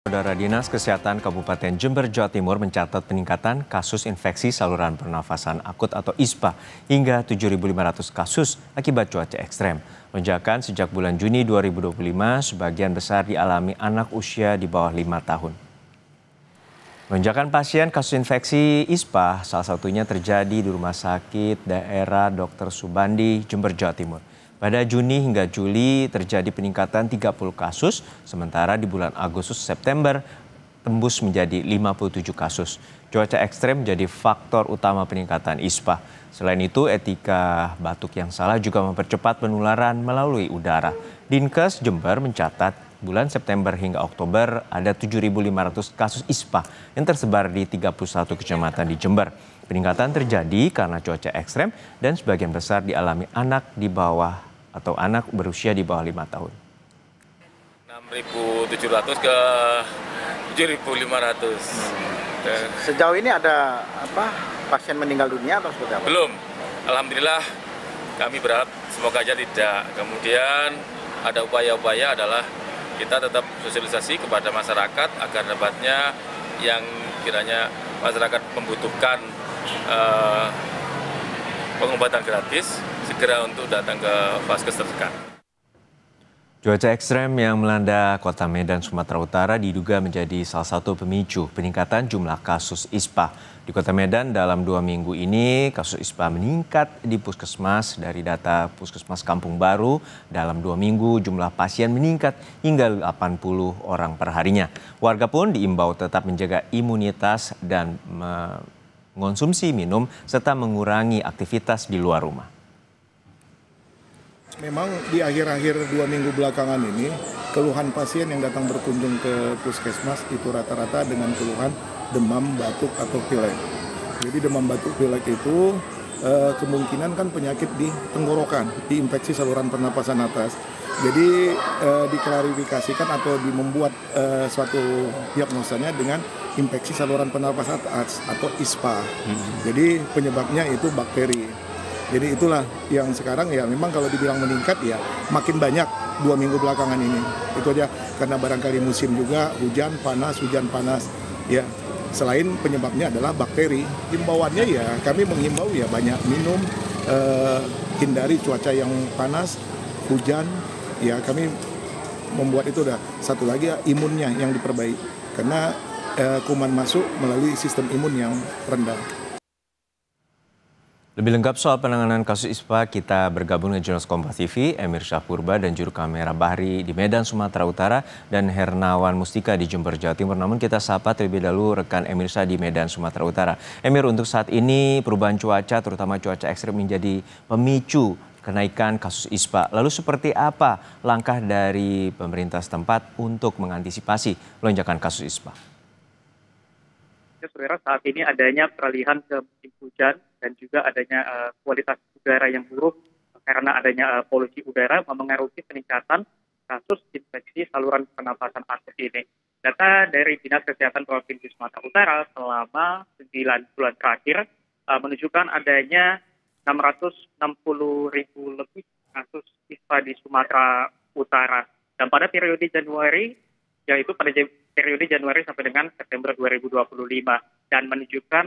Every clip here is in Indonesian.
Saudara Dinas Kesehatan Kabupaten Jember, Jawa Timur mencatat peningkatan kasus infeksi saluran pernafasan akut atau ISPA hingga 7.500 kasus akibat cuaca ekstrem. Lonjakan sejak bulan Juni 2025 sebagian besar dialami anak usia di bawah 5 tahun. Lonjakan pasien kasus infeksi ISPA salah satunya terjadi di Rumah Sakit Daerah Dr. Subandi, Jember, Jawa Timur. Pada Juni hingga Juli terjadi peningkatan 30 kasus, sementara di bulan Agustus-September tembus menjadi 57 kasus. Cuaca ekstrem menjadi faktor utama peningkatan ISPA. Selain itu, etika batuk yang salah juga mempercepat penularan melalui udara. Dinkes Jember mencatat bulan September hingga Oktober ada 7.500 kasus ISPA yang tersebar di 31 kecamatan di Jember. Peningkatan terjadi karena cuaca ekstrem dan sebagian besar dialami anak di bawah atau anak berusia di bawah 5 tahun. 6.700 ke 7.500. Sejauh ini ada pasien meninggal dunia atau seperti apa? Belum. Alhamdulillah kami berharap semoga aja tidak. Kemudian ada upaya-upaya adalah kita tetap sosialisasi kepada masyarakat agar dapatnya yang kiranya masyarakat membutuhkan pengobatan gratis segera untuk datang ke vaskes terdekat. Cuaca ekstrem yang melanda kota Medan, Sumatera Utara diduga menjadi salah satu pemicu peningkatan jumlah kasus ISPA. Di kota Medan dalam 2 minggu ini kasus ISPA meningkat di puskesmas. Dari data Puskesmas Kampung Baru, dalam 2 minggu jumlah pasien meningkat hingga 80 orang per harinya. Warga pun diimbau tetap menjaga imunitas dan mengonsumsi minum serta mengurangi aktivitas di luar rumah. Memang di akhir-akhir 2 minggu belakangan ini, keluhan pasien yang datang berkunjung ke puskesmas itu rata-rata dengan keluhan demam, batuk, atau pilek. Jadi demam, batuk, pilek itu kemungkinan kan penyakit di tenggorokan, di infeksi saluran pernapasan atas. Jadi diklarifikasikan atau membuat suatu diagnosanya dengan infeksi saluran pernapasan atas atau ISPA. Jadi penyebabnya itu bakteri. Jadi itulah yang sekarang ya memang kalau dibilang meningkat ya makin banyak 2 minggu belakangan ini. Itu aja karena barangkali musim juga hujan panas ya. Selain penyebabnya adalah bakteri, himbauannya ya kami menghimbau ya banyak minum, hindari cuaca yang panas, hujan. Ya kami membuat itu satu lagi ya, imunnya yang diperbaiki karena kuman masuk melalui sistem imun yang rendah. Lebih lengkap soal penanganan kasus ISPA, kita bergabung dengan jurnalis Kompas TV, Emir Syahpurba dan juru kamera Bahri di Medan, Sumatera Utara, dan Hernawan Mustika di Jember, Jawa Timur. Namun kita sapa terlebih dahulu rekan Emir Syah di Medan, Sumatera Utara. Emir, untuk saat ini perubahan cuaca, terutama cuaca ekstrem menjadi pemicu kenaikan kasus ISPA. Lalu seperti apa langkah dari pemerintah setempat untuk mengantisipasi lonjakan kasus ISPA? Saudara, saat ini adanya peralihan ke musim hujan dan juga adanya kualitas udara yang buruk karena adanya polusi udara memengaruhi peningkatan kasus infeksi saluran pernafasan akut ini. Data dari Dinas Kesehatan Provinsi Sumatera Utara selama 9 bulan terakhir menunjukkan adanya 660.000 lebih kasus ISPA di Sumatera Utara. Dan pada periode Januari, yaitu pada periode Januari sampai dengan September 2025 dan menunjukkan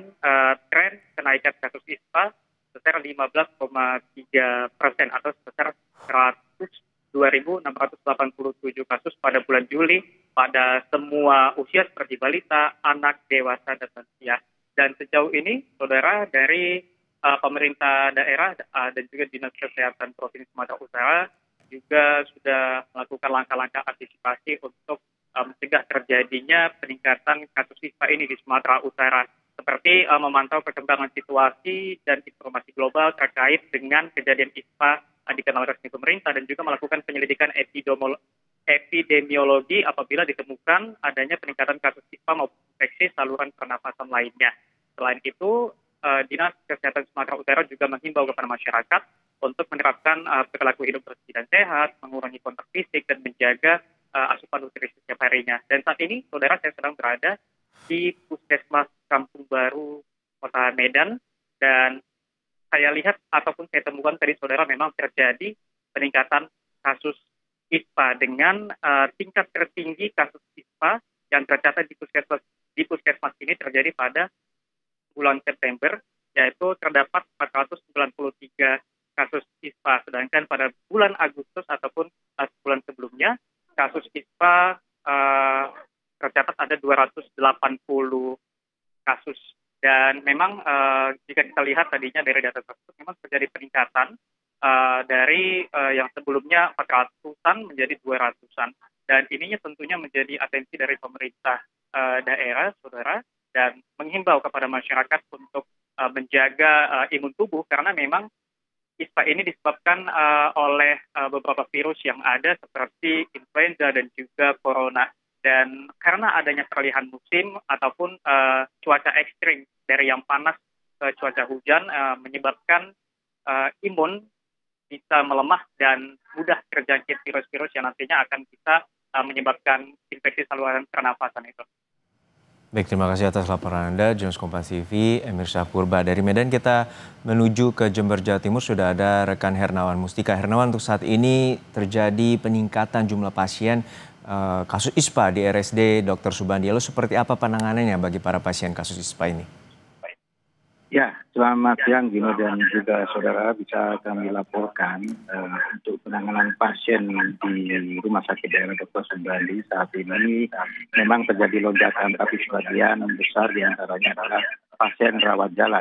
tren kenaikan kasus ISPA sebesar 15,3% atau sebesar 102.687 kasus pada bulan Juli pada semua usia seperti balita, anak, dewasa, dan lansia. Dan sejauh ini, saudara, dari pemerintah daerah dan juga Dinas Kesehatan Provinsi Sumatera Utara juga sudah melakukan langkah-langkah antisipasi untuk mencegah terjadinya peningkatan kasus ISPA ini di Sumatera Utara, seperti memantau perkembangan situasi dan informasi global terkait dengan kejadian ISPA di kanal resmi pemerintah dan juga melakukan penyelidikan epidemiologi apabila ditemukan adanya peningkatan kasus ISPA maupun infeksi saluran pernafasan lainnya. Selain itu, Dinas Kesehatan Sumatera Utara juga menghimbau kepada masyarakat untuk menerapkan perilaku hidup bersih dan sehat, mengurangi kontak fisik, dan menjaga asupan nutrisi setiap harinya. Dan saat ini, saudara, saya sedang berada di Puskesmas Kampung Baru, Kota Medan, dan saya lihat ataupun saya temukan tadi, saudara, memang terjadi peningkatan kasus ISPA dengan tingkat tertinggi kasus ISPA yang tercatat di puskesmas ini terjadi pada bulan September, yaitu terdapat 493 kasus ISPA, sedangkan pada bulan Agustus ataupun bulan sebelumnya kasus ISPA tercatat ada 280 kasus. Dan memang jika kita lihat tadinya dari data tersebut memang terjadi peningkatan dari yang sebelumnya 400-an menjadi 200-an. Dan ininya tentunya menjadi atensi dari pemerintah daerah, saudara, dan menghimbau kepada masyarakat untuk menjaga imun tubuh, karena memang ISPA ini disebabkan oleh beberapa virus yang ada seperti influenza dan juga corona. Dan karena adanya peralihan musim ataupun cuaca ekstrim dari yang panas ke cuaca hujan menyebabkan imun bisa melemah dan mudah terjangkit virus-virus yang nantinya akan bisa menyebabkan infeksi saluran pernafasan itu. Baik, terima kasih atas laporan Anda, Jurnalis Kompas TV, Emir Syahpurba. Dari Medan kita menuju ke Jember, Jawa Timur, sudah ada rekan Hernawan Mustika. Hernawan, untuk saat ini terjadi peningkatan jumlah pasien kasus ISPA di RSD Dr. Subandi. Lalu seperti apa penanganannya bagi para pasien kasus ISPA ini? Ya, selamat siang Gino dan juga saudara, bisa kami laporkan untuk penanganan pasien di Rumah Sakit Daerah Dr. Subandi saat ini memang terjadi lonjakan, tapi sebagian besar diantaranya adalah pasien rawat jalan.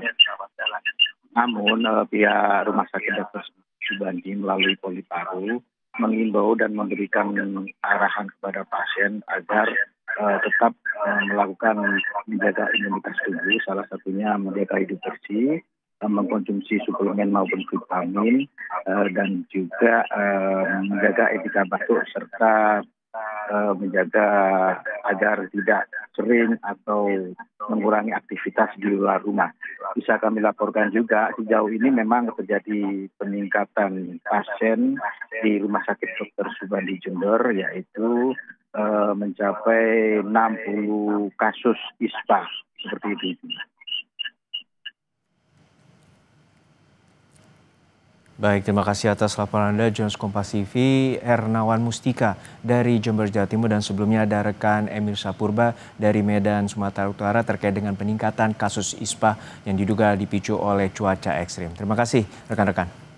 Namun pihak Rumah Sakit Dr. Subandi melalui Poliparu mengimbau dan memberikan arahan kepada pasien agar tetap melakukan menjaga imunitas tubuh, salah satunya menjaga hidup bersih, mengkonsumsi suplemen maupun vitamin, dan juga menjaga etika batuk serta menjaga agar tidak sering atau mengurangi aktivitas di luar rumah. Bisa kami laporkan juga sejauh ini memang terjadi peningkatan pasien di Rumah Sakit Dr. Subandi Jember, yaitu mencapai 60 kasus ISPA seperti itu. Baik, terima kasih atas laporan Anda, Jurnalis Kompas TV, Hernawan Mustika dari Jember, Jawa Timur. Dan sebelumnya ada rekan Emir Syahpurba dari Medan, Sumatera Utara terkait dengan peningkatan kasus ISPA yang diduga dipicu oleh cuaca ekstrim. Terima kasih rekan-rekan.